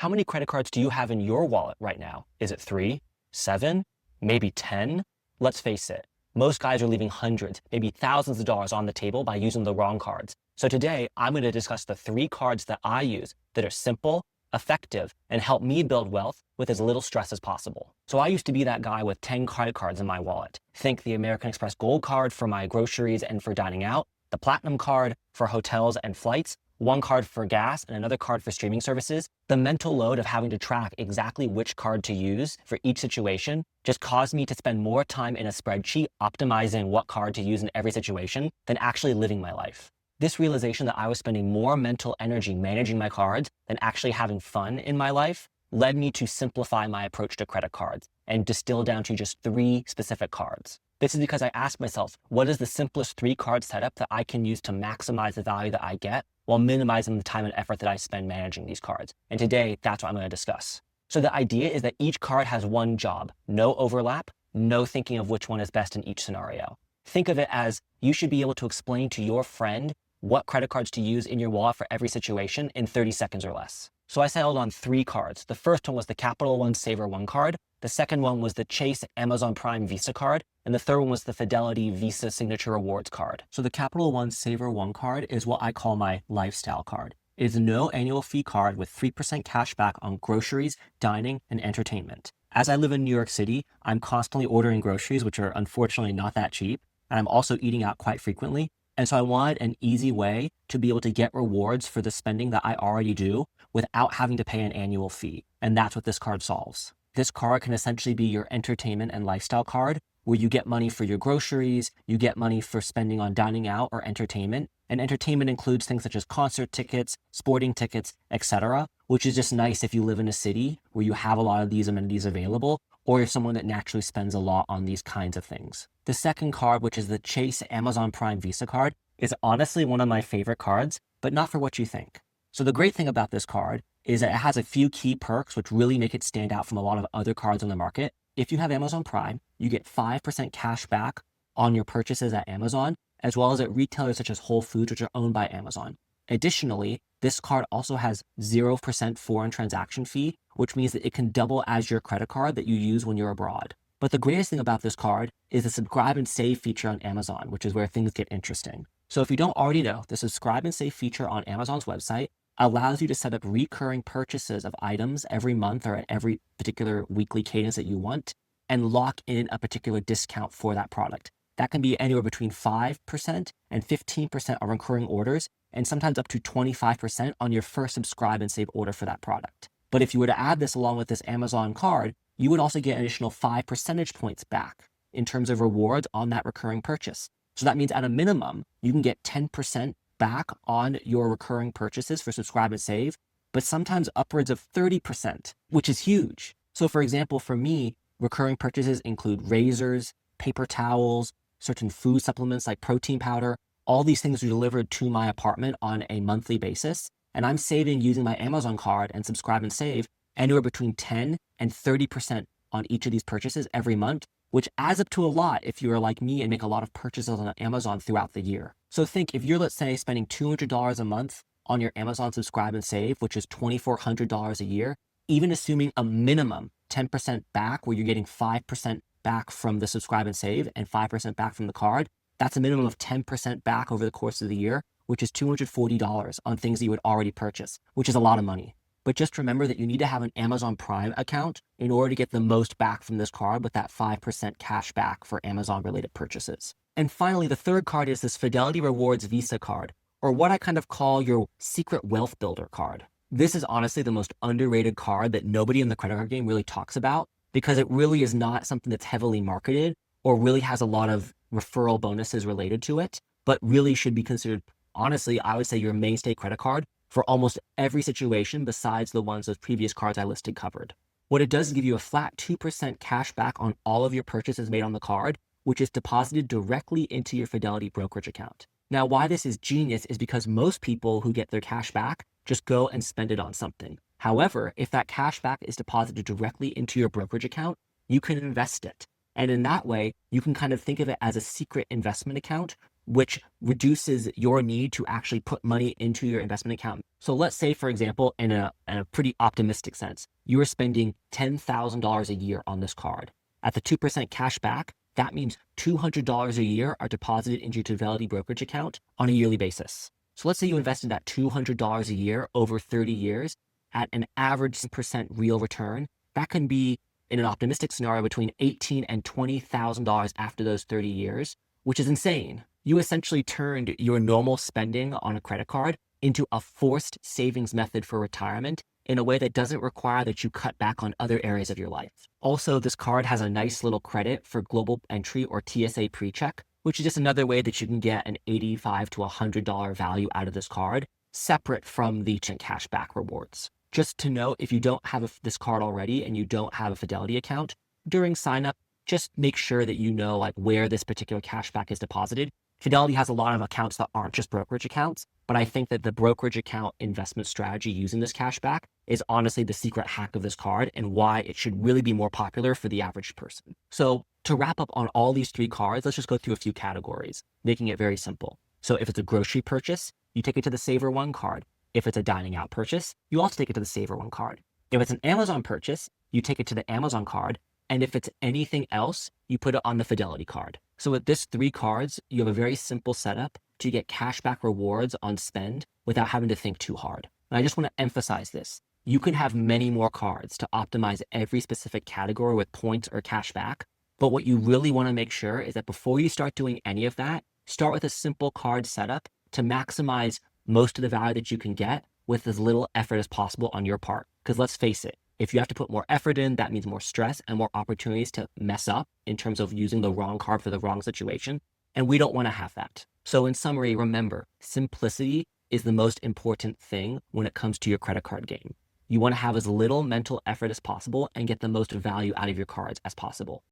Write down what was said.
How many credit cards do you have in your wallet right now? Is it 3, 7, maybe 10? Let's face it, most guys are leaving hundreds, maybe thousands of dollars on the table by using the wrong cards. So today, I'm going to discuss the 3 cards that I use that are simple, effective, and help me build wealth with as little stress as possible. So I used to be that guy with 10 credit cards in my wallet. Think the American Express Gold card for my groceries and for dining out, the Platinum card for hotels and flights, one card for gas and another card for streaming services. The mental load of having to track exactly which card to use for each situation just caused me to spend more time in a spreadsheet optimizing what card to use in every situation than actually living my life. This realization that I was spending more mental energy managing my cards than actually having fun in my life led me to simplify my approach to credit cards and distill down to just 3 specific cards. This is because I asked myself, what is the simplest 3-card setup that I can use to maximize the value that I get while minimizing the time and effort that I spend managing these cards? And today, that's what I'm going to discuss. So the idea is that each card has one job, no overlap, no thinking of which one is best in each scenario. Think of it as you should be able to explain to your friend what credit cards to use in your wallet for every situation in 30 seconds or less. So I settled on 3 cards. The first one was the Capital One SavorOne card. The second one was the Chase Amazon Prime Visa card. And the third one was the Fidelity Visa Signature Rewards card. So the Capital One SavorOne card is what I call my lifestyle card. It is a no annual fee card with 3% cash back on groceries, dining, and entertainment. As I live in New York City, I'm constantly ordering groceries, which are unfortunately not that cheap. And I'm also eating out quite frequently. And so I wanted an easy way to be able to get rewards for the spending that I already do without having to pay an annual fee. And that's what this card solves. This card can essentially be your entertainment and lifestyle card, where you get money for your groceries, you get money for spending on dining out or entertainment. And entertainment includes things such as concert tickets, sporting tickets, etc., which is just nice if you live in a city where you have a lot of these amenities available, or you're someone that naturally spends a lot on these kinds of things. The second card, which is the Chase Amazon Prime Visa card, is honestly one of my favorite cards, but not for what you think. So the great thing about this card is that it has a few key perks which really make it stand out from a lot of other cards on the market. If you have Amazon Prime, you get 5% cash back on your purchases at Amazon, as well as at retailers such as Whole Foods, which are owned by Amazon. Additionally, this card also has 0% foreign transaction fee, which means that it can double as your credit card that you use when you're abroad. But the greatest thing about this card is the subscribe and save feature on Amazon, which is where things get interesting. So if you don't already know, the subscribe and save feature on Amazon's website allows you to set up recurring purchases of items every month or at every particular weekly cadence that you want and lock in a particular discount for that product. That can be anywhere between 5% and 15% of recurring orders, and sometimes up to 25% on your first subscribe and save order for that product. But if you were to add this along with this Amazon card, you would also get an additional 5 percentage points back in terms of rewards on that recurring purchase. So that means at a minimum, you can get 10% back on your recurring purchases for subscribe and save, but sometimes upwards of 30%, which is huge. So for example, for me, recurring purchases include razors, paper towels, certain food supplements like protein powder. All these things are delivered to my apartment on a monthly basis. And I'm saving using my Amazon card and subscribe and save anywhere between 10 and 30% on each of these purchases every month, which adds up to a lot if you are like me and make a lot of purchases on Amazon throughout the year. So think if you're, let's say, spending $200 a month on your Amazon subscribe and save, which is $2,400 a year, even assuming a minimum 10% back where you're getting 5% back from the subscribe and save and 5% back from the card, that's a minimum of 10% back over the course of the year, which is $240 on things that you would already purchase, which is a lot of money. But just remember that you need to have an Amazon Prime account in order to get the most back from this card with that 5% cash back for Amazon related purchases. And finally, the third card is this Fidelity Rewards Visa card, or what I kind of call your secret wealth builder card. This is honestly the most underrated card that nobody in the credit card game really talks about because it really is not something that's heavily marketed or really has a lot of referral bonuses related to it, but really should be considered, honestly, I would say your mainstay credit card for almost every situation besides the ones those previous cards I listed covered. What it does is give you a flat 2% cash back on all of your purchases made on the card, which is deposited directly into your Fidelity brokerage account. Now, why this is genius is because most people who get their cash back just go and spend it on something. However, if that cash back is deposited directly into your brokerage account, you can invest it. And in that way, you can kind of think of it as a secret investment account which reduces your need to actually put money into your investment account. So let's say, for example, in a pretty optimistic sense, you are spending $10,000 a year on this card. At the 2% cash back, that means $200 a year are deposited into your Fidelity brokerage account on a yearly basis. So let's say you invested that $200 a year over 30 years at an average percent real return. That can be, in an optimistic scenario, between $18,000 and $20,000 after those 30 years, which is insane. You essentially turned your normal spending on a credit card into a forced savings method for retirement in a way that doesn't require that you cut back on other areas of your life. Also, this card has a nice little credit for global entry or TSA pre-check, which is just another way that you can get an $85 to $100 value out of this card, separate from the cashback rewards. Just to note, if you don't have this card already and you don't have a Fidelity account, during sign up, just make sure that you know like where this particular cashback is deposited. Fidelity has a lot of accounts that aren't just brokerage accounts, but I think that the brokerage account investment strategy using this cashback is honestly the secret hack of this card and why it should really be more popular for the average person. So to wrap up on all these three cards, let's just go through a few categories, making it very simple. So if it's a grocery purchase, you take it to the SavorOne card. If it's a dining out purchase, you also take it to the SavorOne card. If it's an Amazon purchase, you take it to the Amazon card. And if it's anything else, you put it on the Fidelity card. So with this three cards, you have a very simple setup to get cashback rewards on spend without having to think too hard. And I just want to emphasize this. You can have many more cards to optimize every specific category with points or cashback. But what you really want to make sure is that before you start doing any of that, start with a simple card setup to maximize most of the value that you can get with as little effort as possible on your part. Because let's face it, if you have to put more effort in, that means more stress and more opportunities to mess up in terms of using the wrong card for the wrong situation. And we don't want to have that. So in summary, remember, simplicity is the most important thing when it comes to your credit card game. You want to have as little mental effort as possible and get the most value out of your cards as possible.